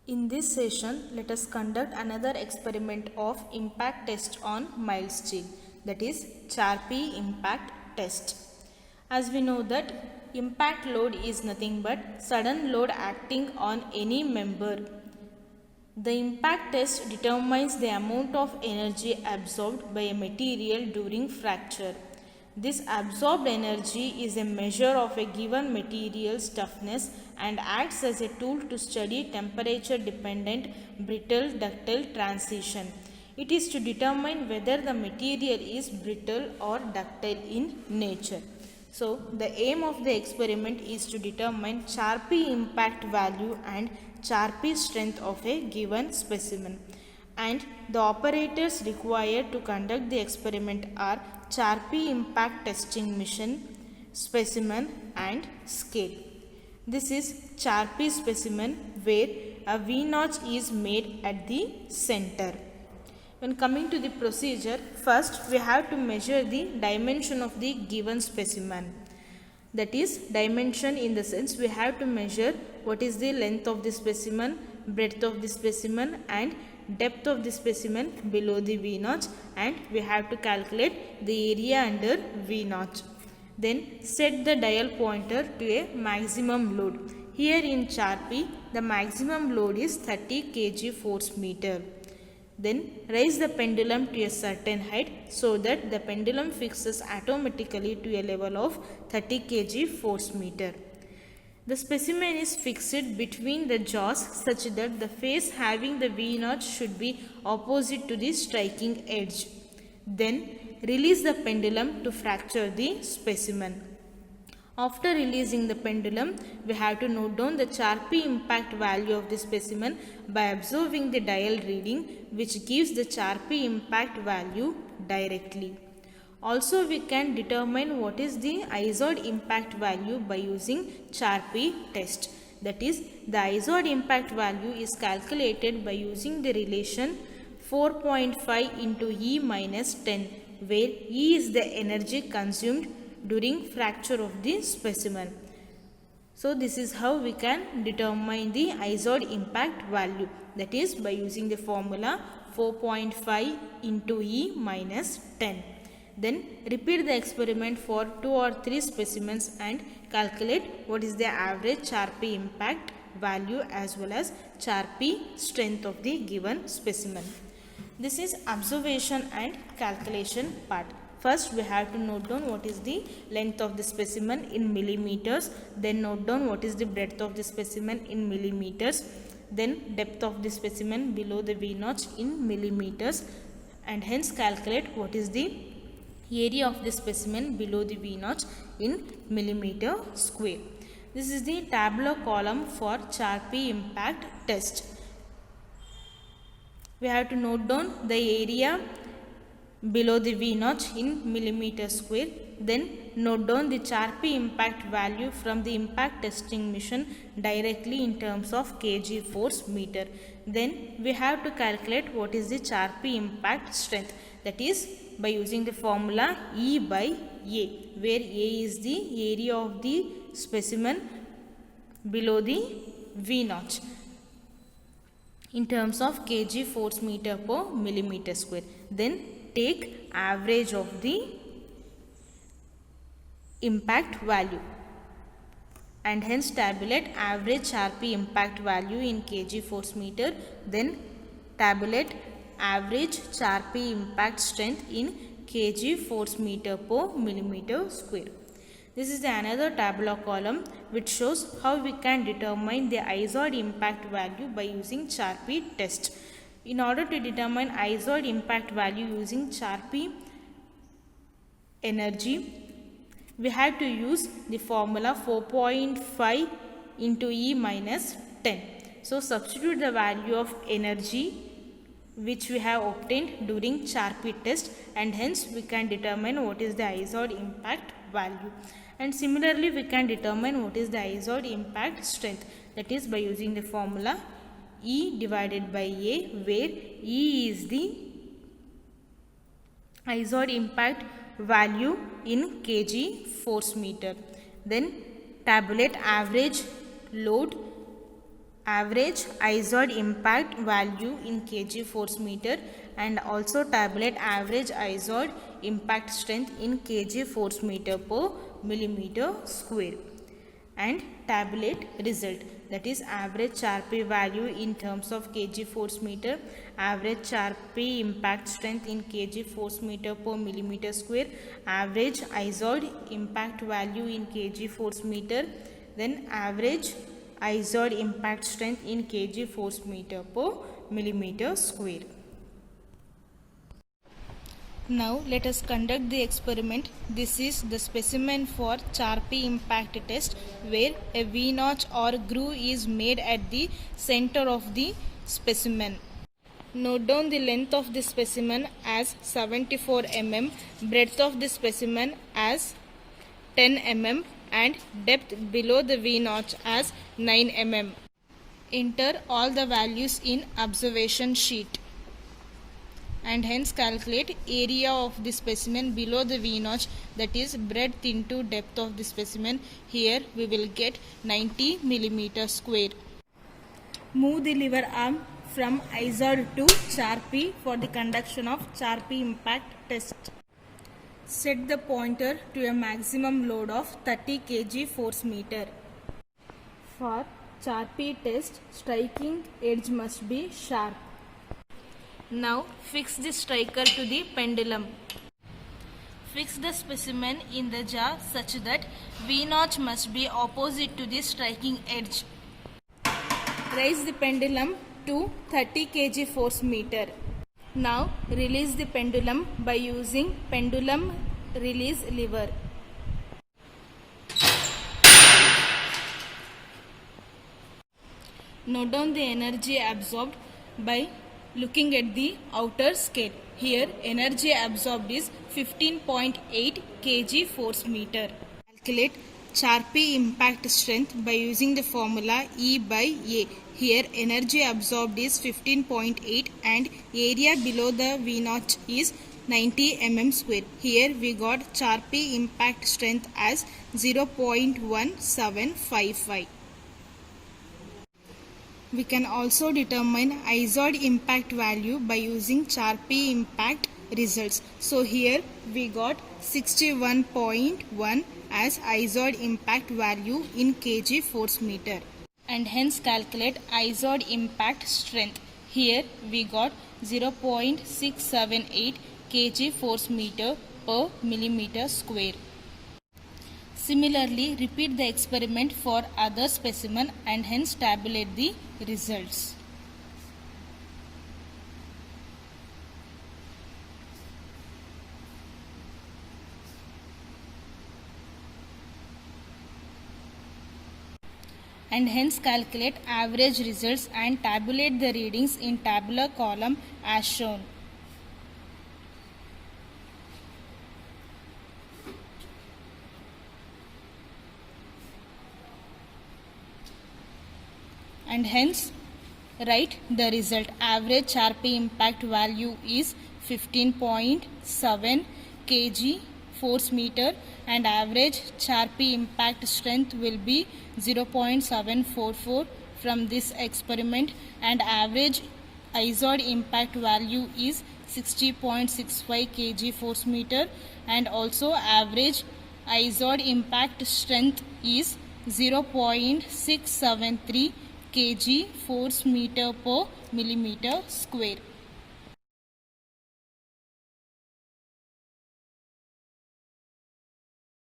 In this session, let us conduct another experiment of impact test on mild steel, that is Charpy impact test. As we know that impact load is nothing but sudden load acting on any member. The impact test determines the amount of energy absorbed by a material during fracture. This absorbed energy is a measure of a given material's toughness and acts as a tool to study temperature dependent brittle ductile transition. It is to determine whether the material is brittle or ductile in nature. So, the aim of the experiment is to determine Charpy impact value and Charpy strength of a given specimen. And the operators required to conduct the experiment are Charpy impact testing machine, specimen and scale. This is Charpy specimen where a V-notch is made at the center. When coming to the procedure, first we have to measure the dimension of the given specimen. That is, dimension in the sense we have to measure what is the length of the specimen, breadth of the specimen and depth of the specimen below the V-notch, and we have to calculate the area under V-notch. Then set the dial pointer to a maximum load. Here in Charpy, the maximum load is 30 kg force meter. Then raise the pendulum to a certain height so that the pendulum fixes automatically to a level of 30 kg force meter. The specimen is fixed between the jaws such that the face having the V-notch should be opposite to the striking edge. Then release the pendulum to fracture the specimen. After releasing the pendulum, we have to note down the Charpy impact value of the specimen by observing the dial reading, which gives the Charpy impact value directly. Also, we can determine what is the Izod impact value by using Charpy test. That is, the Izod impact value is calculated by using the relation 4.5 into E minus 10, where E is the energy consumed during fracture of the specimen. So, this is how we can determine the Izod impact value, that is by using the formula 4.5 into E minus 10. Then repeat the experiment for 2 or 3 specimens and calculate what is the average Charpy impact value as well as Charpy strength of the given specimen. This is observation and calculation part. First, we have to note down what is the length of the specimen in millimeters, then note down what is the breadth of the specimen in millimeters, then depth of the specimen below the V-notch in millimeters, and hence calculate what is the area of the specimen below the V-notch in millimeter square. This is the tabular column for Charpy impact test. We have to note down the area below the V-notch in millimeter square. Then note down the Charpy impact value from the impact testing machine directly in terms of kg force meter. Then we have to calculate what is the Charpy impact strength, that is by using the formula E by A, where A is the area of the specimen below the V-notch in terms of kg force meter per millimeter square. Then take average of the impact value and hence tabulate average Charpy impact value in kg force meter. Then tabulate average Charpy impact strength in kg force meter per millimeter square. This is another tabular column which shows how we can determine the Izod impact value by using Charpy test. In order to determine Izod impact value using Charpy energy, we have to use the formula 4.5 into E minus 10. So, substitute the value of energy which we have obtained during Charpy test, and hence we can determine what is the Izod impact value. And similarly, we can determine what is the Izod impact strength, that is by using the formula E divided by A, where E is the Izod impact value in kg force meter. Then tabulate average load average ISOD impact value in kg force meter and also tabulate average ISOD impact strength in kg force meter per millimeter square and tabulate result, that is average Charpy value in terms of kg force meter, average Charpy impact strength in kg force meter per millimeter square, average ISOD impact value in kg force meter, then average ISOD impact strength in kg force meter per millimeter square. Now let us conduct the experiment. This is the specimen for Charpy impact test, where a V-notch or groove is made at the center of the specimen. Note down the length of the specimen as 74 mm, breadth of the specimen as 10 mm and depth below the V-notch as 9 mm. Enter all the values in observation sheet and hence calculate area of the specimen below the V-notch, that is breadth into depth of the specimen. Here we will get 90 mm square. Move the lever arm from ISOD to Charpy for the conduction of Charpy impact test. Set the pointer to a maximum load of 30 kg force meter. For Charpy test, striking edge must be sharp. Now fix the striker to the pendulum. Fix the specimen in the jaw such that V-notch must be opposite to the striking edge. Raise the pendulum to 30 kg force meter. Now release the pendulum by using pendulum release lever. Note down the energy absorbed by looking at the outer scale. Here energy absorbed is 15.8 kg force meter. Calculate Charpy impact strength by using the formula E by A. Here energy absorbed is 15.8 and area below the V-notch is 90 mm square. Here we got Charpy impact strength as 0.1755. We can also determine ISOD impact value by using Charpy impact results. So here we got 61.1 as ISOD impact value in kg force meter and hence calculate ISOD impact strength. Here we got 0.678 kg force meter per millimeter square. Similarly, repeat the experiment for other specimen and hence tabulate the results. And hence calculate average results and tabulate the readings in tabular column as shown. And hence write the result. Average Charpy impact value is 15.7 kg force meter and average Charpy impact strength will be 0.744 from this experiment, and average ISOD impact value is 60.65 kg force meter and also average ISOD impact strength is 0.673 kg force meter per millimeter square.